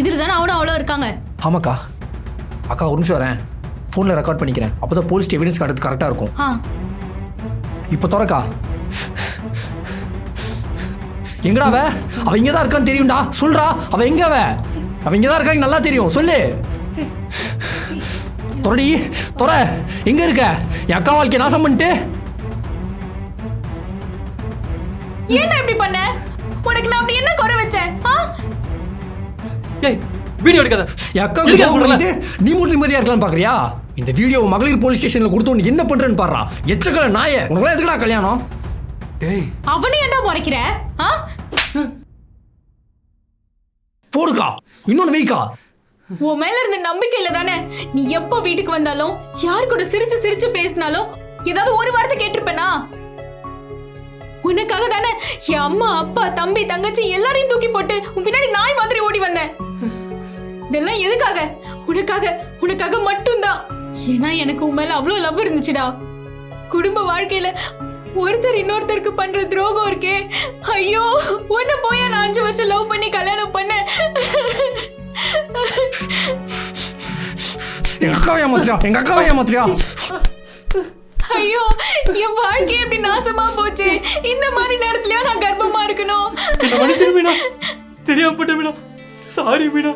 இதுல தானே அவனும் அவ்வளோ இருக்காங்க. ஆமாக்கா. அக்கா ஒரு நிமிஷம் வரேன், ஃபோனில் ரெக்கார்ட் பண்ணிக்கிறேன். அப்போ தான் போலீஸ் எவிடன்ஸ் காட்டுறது கரெக்டாக இருக்கும். இப்போ திறக்கா. எங்கடா அவ இங்கே தான் இருக்கான்னு தெரியும்டா, சொல்றா. அவ எங்க அவ இங்கே தான் இருக்கா, நல்லா தெரியும், சொல்லு. தொரடி தொர, எங்க இருக்க? என் அக்கா வாழ்க்கை நாசம் பண்ணிட்டு ஏன் இப்படி பண்ண? உனக்கு நான் அப்படி என்ன குறை வச்சேன்? ஏய் வீடியோ எடுக்காத. என் அக்கா சொல்லிட்டு நீ மட்டும் நிம்மதியா இருக்கலாம் பாக்குறியா? இந்த வீடியோ மகளிர் போலீஸ் ஸ்டேஷன்ல கொடுத்து என்ன பண்றேன்னு பாடுறா. எச்சக்கல நாயே, உனக்கு எதுக்குடா கல்யாணம்? டேய் அவனே என்ன முறைக்கிற? போடுக்கா, இன்னொன்னு வைக்கா. உன் மேல இருந்த நம்பிக்கையில தானே நீ எப்போ வீட்டுக்கு வந்தாலும் யார் கூட சிரிச்சு சிரிச்சு பேசினாலும் ஏதாவது ஒரு வார்த்தை கேட்டிருப்பேனா? உனக்காக தானே என் அம்மா அப்பா தம்பி தங்கச்சி எல்லாரையும் தூக்கி போட்டு உன் பின்னாடி நாய் மாதிரி ஓடி வந்தேன். இதெல்லாம் எதுக்காக? உனக்காக மட்டும்தான். ஏன்னா எனக்கு உன் மேல அவ்வளவு லவ் இருந்துச்சுடா. குடும்ப வாழ்க்கையில ஒருத்தர் இன்னொருத்தருக்கு பண்ற துரோகம் இருக்கே, ஐயோ. உன்னை போய் நான் 5 வருஷம் லவ் பண்ணி கல்யாணம் பண்ண. எங்க அக்காவை ஏமாத்திரியா? ஐயோ, என் வாழ்க்கையே இப்படி நாசமா போச்சு. இந்த மாதிரி நேரத்துலயா நான் கர்ப்பமா இருக்கணும்? தெரியாம போட்ட மீனா, சாரி மீனா.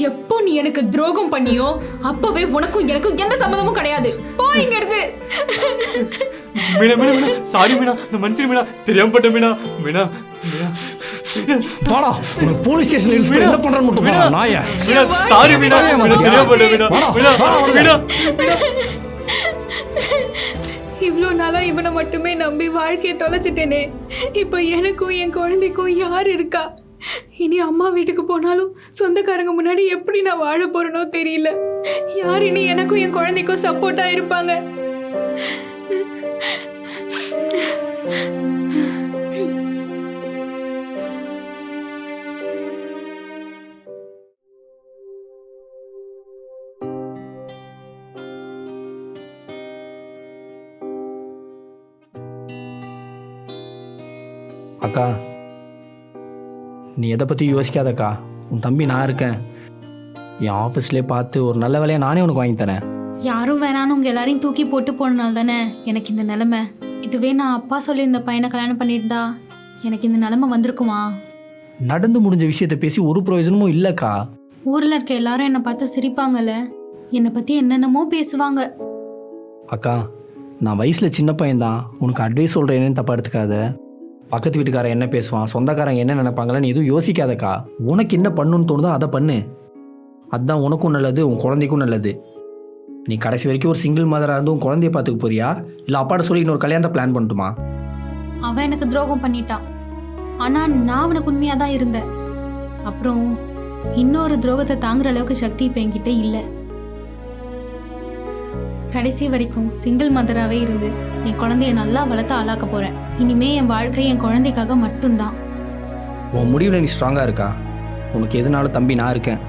எப்போ நீ எனக்கு துரோகம் பண்ணியோ அப்பவே உனக்கும் எனக்கும் எந்த சம்மதமும் கிடையாது. போ இங்க இருந்து. மீனா மீனா மீனா, சாரி மீனா, நான் மன்னிச்சிரு மீனா, தெரியாம போட்ட மீனா. மீனா வாடா, போலீஸ் ஸ்டேஷன்ல இருந்து என்ன பண்றன்னு மட்டும் பாரு நாயே. மீனா சாரி மீனா, தெரியாம போட்ட மீனா. மீனா மீனா இவ்வளோ நாளா இவனை மட்டுமே நம்பி வாழ்க்கையை தொலைச்சிட்டேனே. இப்போ எனக்கும் என் குழந்தைக்கும் யார் இருக்கா? இனி அம்மா வீட்டுக்கு போனாலும் சொந்தக்காரங்க முன்னாடி எப்படி நான் வாழ போறேனோ தெரியல. யார் இனி எனக்கும் என் குழந்தைக்கும் சப்போர்ட்டா இருப்பாங்க? அக்கா, நீ எதை பற்றி யோசிக்காதக்கா. உன் தம்பி நான் இருக்கேன். என் ஆஃபீஸ்லேயே பார்த்து ஒரு நல்ல வேலையை நானே உனக்கு வாங்கி தரேன். யாரும் வேணான்னு உங்கள் எல்லாரையும் தூக்கி போட்டு போனனால தானே எனக்கு இந்த நிலமை. இதுவே நான் அப்பா சொல்லியிருந்த பையனை கல்யாணம் பண்ணியிருந்தா எனக்கு இந்த நிலமை வந்திருக்குமா? நடந்து முடிஞ்ச விஷயத்தை பேசி ஒரு பிரயோஜனமும் இல்லைக்கா. ஊரில் இருக்க எல்லாரும் என்னை பார்த்து சிரிப்பாங்கல்ல, என்னை பற்றி என்னென்னமோ பேசுவாங்க. அக்கா, நான் வயசில் சின்ன பையன்தான், உனக்கு அட்வைஸ் சொல்கிறேன்னு தப்பாக எடுத்துக்காத. பக்கத்து வீட்டுக்காரன் என்ன பேசுவான், சொந்தக்காரங்க என்ன நினைப்பாங்களன்னு எதுவும் யோசிக்காதக்கா. உனக்கு என்ன பண்ணுன்னு தோணுதோ அதை பண்ணு. அதுதான் உனக்கும் நல்லது, உன் குழந்தைக்கும் நல்லது. நீ கடைசி வரைக்கும் ஒரு சிங்கிள் மதராக இருந்து உன் குழந்தைய பார்த்துக்க போறியா, இல்லை அப்பாட்ட சொல்லி இன்னொரு கல்யாணத்தை பிளான் பண்ணட்டுமா? அவன் எனக்கு துரோகம் பண்ணிட்டான். ஆனால் நான் அவனுக்கு உண்மையாக தான் இருந்தேன். அப்புறம் இன்னொரு துரோகத்தை தாங்குற அளவுக்கு சக்தி இப்போ என்கிட்ட இல்லை. கடைசி வரைக்கும் சிங்கிள் மதராகவே இருந்து என் குழந்தைய நல்லா வளர்த்து ஆளாக்க போகிறேன். இனிமே என் வாழ்க்கை என் குழந்தைக்காக மட்டும்தான். உன் முடிவில் நீ ஸ்ட்ராங்காக இருக்கா. உனக்கு எதுனாலும் தம்பி நான் இருக்கேன்.